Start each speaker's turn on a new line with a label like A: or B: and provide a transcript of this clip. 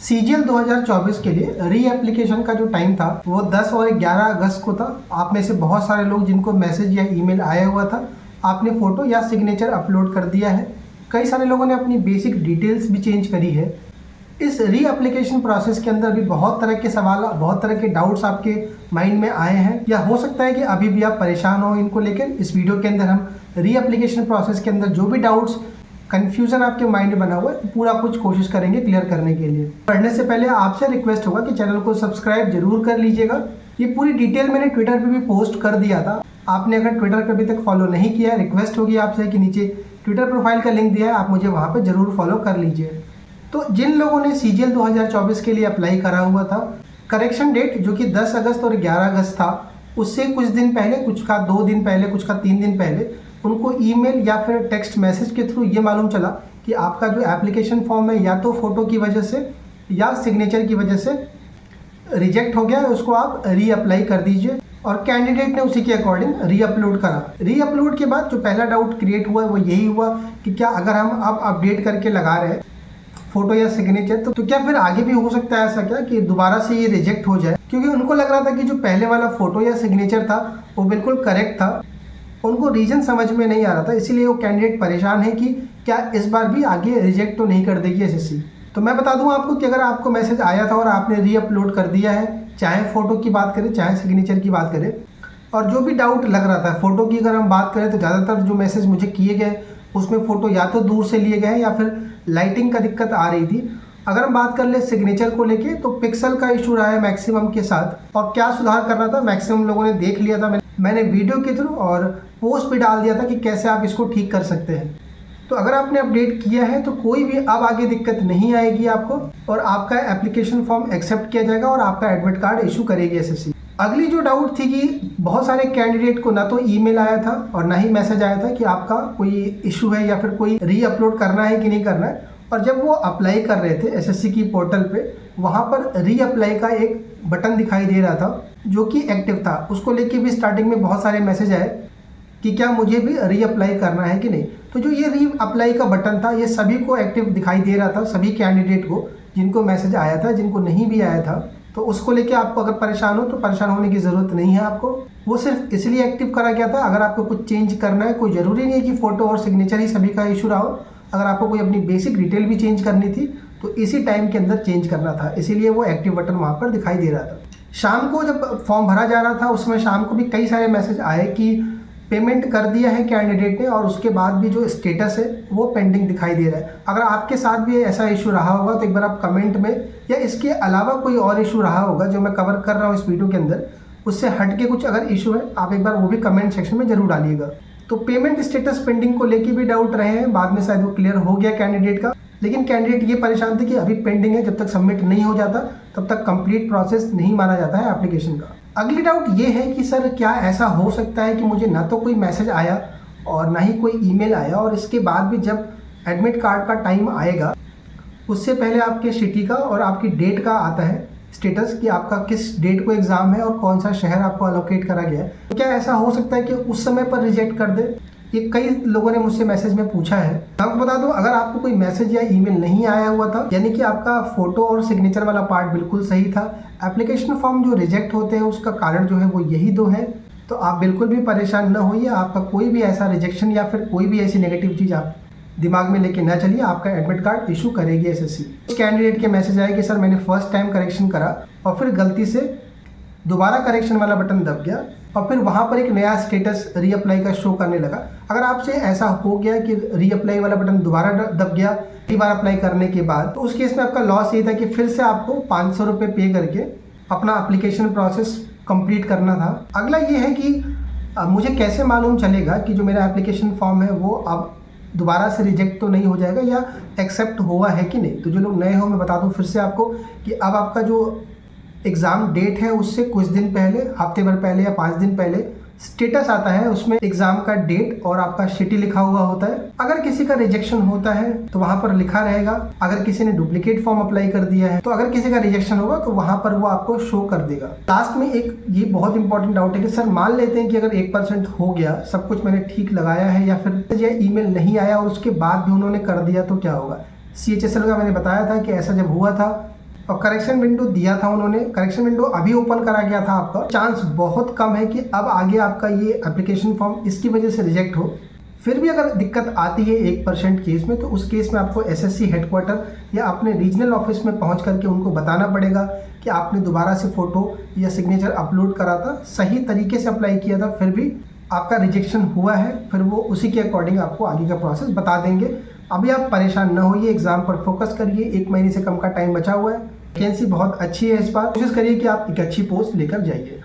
A: CGL 2024 के लिए री एप्लीकेशन का जो टाइम था वो 10 और 11 अगस्त को था। आप में से बहुत सारे लोग जिनको मैसेज या ईमेल आया हुआ था, आपने फ़ोटो या सिग्नेचर अपलोड कर दिया है। कई सारे लोगों ने अपनी बेसिक डिटेल्स भी चेंज करी है। इस री एप्लीकेशन प्रोसेस के अंदर भी बहुत तरह के सवाल, बहुत तरह के डाउट्स आपके माइंड में आए हैं, या हो सकता है कि अभी भी आप परेशान हो इनको लेकर। इस वीडियो के अंदर हम री एप्लीकेशन प्रोसेस के अंदर जो भी डाउट्स, कन्फ्यूज़न आपके माइंड में बना हुआ है, पूरा कुछ कोशिश करेंगे क्लियर करने के लिए। पढ़ने से पहले आपसे रिक्वेस्ट होगा कि चैनल को सब्सक्राइब जरूर कर लीजिएगा। ये पूरी डिटेल मैंने ट्विटर पे भी पोस्ट कर दिया था। आपने अगर ट्विटर पे अभी तक फॉलो नहीं किया है, रिक्वेस्ट होगी आपसे कि नीचे ट्विटर प्रोफाइल का लिंक दिया है, आप मुझे वहाँ पर जरूर फॉलो कर लीजिए। तो जिन लोगों ने सीजीएल 2024 के लिए अप्लाई करा हुआ था, करेक्शन डेट जो कि 10 अगस्त और 11 अगस्त था, उससे कुछ दिन पहले, कुछ का 2 दिन पहले, कुछ का 3 दिन पहले उनको ईमेल या फिर टेक्स्ट मैसेज के थ्रू ये मालूम चला कि आपका जो एप्लीकेशन फॉर्म है या तो फ़ोटो की वजह से या सिग्नेचर की वजह से रिजेक्ट हो गया है, उसको आप री अप्लाई कर दीजिए। और कैंडिडेट ने उसी के अकॉर्डिंग री अपलोड करा। री अपलोड के बाद जो पहला डाउट क्रिएट हुआ वो यही हुआ कि क्या अगर हम अब अपडेट करके लगा रहे हैं फ़ोटो या सिग्नेचर तो क्या फिर आगे भी हो सकता है ऐसा क्या कि दोबारा से ये रिजेक्ट हो जाए? क्योंकि उनको लग रहा था कि जो पहले वाला फ़ोटो या सिग्नेचर था वो बिल्कुल करेक्ट था, उनको रीज़न समझ में नहीं आ रहा था। इसीलिए वो कैंडिडेट परेशान है कि क्या इस बार भी आगे रिजेक्ट तो नहीं कर देगी एसएससी। तो मैं बता दूं आपको कि अगर आपको मैसेज आया था और आपने री अपलोड कर दिया है, चाहे फ़ोटो की बात करें चाहे सिग्नेचर की बात करें, और जो भी डाउट लग रहा था फ़ोटो की अगर हम बात करें तो ज़्यादातर जो मैसेज मुझे किए गए उसमें फ़ोटो या तो दूर से लिए गए हैं या फिर लाइटिंग का दिक्कत आ रही थी। अगर हम बात कर ले सिग्नेचर को लेके तो पिक्सल का इशू रहा है मैक्सिमम के साथ, और क्या सुधार करना था मैक्सिमम लोगों ने देख लिया था। मैंने वीडियो के थ्रू और पोस्ट भी डाल दिया था कि कैसे आप इसको ठीक कर सकते हैं। तो अगर आपने अपडेट किया है तो कोई भी अब आगे दिक्कत नहीं आएगी आपको, और आपका एप्लीकेशन फॉर्म एक्सेप्ट किया जाएगा और आपका एडमिट कार्ड इशू करेगी एसएससी। अगली जो डाउट थी कि बहुत सारे कैंडिडेट को ना तो ईमेल आया था और ना ही मैसेज आया था कि आपका कोई इशू है या फिर कोई री अपलोड करना है कि नहीं करना है। और जब वो अप्लाई कर रहे थे एसएससी की पोर्टल पे, वहाँ पर री अप्लाई का एक बटन दिखाई दे रहा था जो कि एक्टिव था। उसको लेके भी स्टार्टिंग में बहुत सारे मैसेज आए कि क्या मुझे भी री अप्लाई करना है कि नहीं। तो जो ये री अप्लाई का बटन था ये सभी को एक्टिव दिखाई दे रहा था, सभी कैंडिडेट को जिनको मैसेज आया था, जिनको नहीं भी आया था। तो उसको लेके आपको अगर परेशान हो तो परेशान होने की ज़रूरत नहीं है आपको। वो सिर्फ इसलिए एक्टिव करा गया था, अगर आपको कुछ चेंज करना है, कोई ज़रूरी नहीं है कि फ़ोटो और सिग्नेचर ही सभी का इशू रहा हो। अगर आपको कोई अपनी बेसिक डिटेल भी चेंज करनी थी तो इसी टाइम के अंदर चेंज करना था, इसीलिए वो एक्टिव बटन वहाँ पर दिखाई दे रहा था। शाम को जब फॉर्म भरा जा रहा था उसमें शाम को भी कई सारे मैसेज आए कि पेमेंट कर दिया है कैंडिडेट ने, और उसके बाद भी जो स्टेटस है वो पेंडिंग दिखाई दे रहा है। अगर आपके साथ भी ऐसा इशू रहा होगा तो एक बार आप कमेंट में, या इसके अलावा कोई और इशू रहा होगा जो मैं कवर कर रहा हूँ इस वीडियो के अंदर, उससे हट के कुछ अगर इशू है आप एक बार वो भी कमेंट सेक्शन में जरूर डालिएगा। तो पेमेंट स्टेटस पेंडिंग को लेके भी डाउट रहे हैं, बाद में शायद वो क्लियर हो गया कैंडिडेट का, लेकिन कैंडिडेट ये परेशान थे कि अभी पेंडिंग है, जब तक सबमिट नहीं हो जाता तब तक कंप्लीट प्रोसेस नहीं माना जाता है एप्लीकेशन का। अगली डाउट ये है कि सर क्या ऐसा हो सकता है कि मुझे ना तो कोई मैसेज आया और ना ही कोई ईमेल आया, और इसके बाद भी जब एडमिट कार्ड का टाइम आएगा उससे पहले आपके सिटी का और आपकी डेट का आता है स्टेटस कि आपका किस डेट को एग्ज़ाम है और कौन सा शहर आपको अलोकेट करा गया है। तो क्या ऐसा हो सकता है कि उस समय पर रिजेक्ट कर दे? ये कई लोगों ने मुझसे मैसेज में पूछा है। आपको बता दूं, अगर आपको कोई मैसेज या ईमेल नहीं आया हुआ था, यानी कि आपका फ़ोटो और सिग्नेचर वाला पार्ट बिल्कुल सही था, एप्लीकेशन फॉर्म जो रिजेक्ट होते हैं उसका कारण जो है वो यही दो है, तो आप बिल्कुल भी परेशान न होइए। आपका कोई भी ऐसा रिजेक्शन या फिर कोई भी ऐसी नेगेटिव चीज़ आप दिमाग में लेके ना चलिए, आपका एडमिट कार्ड इशू करेगी एसएससी। उस कैंडिडेट के मैसेज आए कि सर मैंने फर्स्ट टाइम करेक्शन करा और फिर गलती से दोबारा करेक्शन वाला बटन दब गया और फिर वहाँ पर एक नया स्टेटस री अप्लाई का शो करने लगा। अगर आपसे ऐसा हो गया कि री अप्लाई वाला बटन दोबारा दब गया कई बार अप्लाई करने के बाद, तो उस केस में आपका लॉस ये था कि फिर से आपको 500 रुपये पे करके अपना एप्लीकेशन प्रोसेस कंप्लीट करना था। अगला ये है कि मुझे कैसे मालूम चलेगा कि जो मेरा एप्लीकेशन फॉर्म है वो अब दोबारा से रिजेक्ट तो नहीं हो जाएगा या एक्सेप्ट हुआ है कि नहीं। तो जो लोग नए हो मैं बता दूं फिर से आपको कि अब आपका जो एग्ज़ाम डेट है उससे कुछ दिन पहले, हफ्ते भर पहले या 5 दिन पहले स्टेटस आता है, उसमें एग्ज़ाम का डेट और आपका सिटी लिखा हुआ होता है। अगर किसी का रिजेक्शन होता है तो वहाँ पर लिखा रहेगा, अगर किसी ने डुप्लीकेट फॉर्म अप्लाई कर दिया है तो अगर किसी का रिजेक्शन होगा तो वहाँ पर वो आपको शो कर देगा। लास्ट में एक ये बहुत इंपॉर्टेंट डाउट है कि सर मान लेते हैं कि अगर 1% हो गया, सब कुछ मैंने ठीक लगाया है, या फिर ये ईमेल नहीं आया और उसके बाद भी उन्होंने कर दिया तो क्या होगा। CHSL का मैंने बताया था कि ऐसा जब हुआ था और करेक्शन विंडो दिया था उन्होंने, करेक्शन विंडो अभी ओपन करा गया था आपका। चांस बहुत कम है कि अब आगे आपका ये एप्लीकेशन फॉर्म इसकी वजह से रिजेक्ट हो। फिर भी अगर दिक्कत आती है 1% केस में, तो उस केस में आपको एसएससी हेडक्वार्टर या अपने रीजनल ऑफिस में पहुंच करके उनको बताना पड़ेगा कि आपने दोबारा से फ़ोटो या सिग्नेचर अपलोड करा था, सही तरीके से अप्लाई किया था, फिर भी आपका रिजेक्शन हुआ है। फिर वो उसी के अकॉर्डिंग आपको आगे का प्रोसेस बता देंगे। अभी आप परेशान न होइए, एग्ज़ाम पर फोकस करिए। 1 महीने से कम का टाइम बचा हुआ है। वैकेंसी बहुत अच्छी है इस बार। कोशिश करिए कि आप एक अच्छी पोस्ट लेकर जाइए।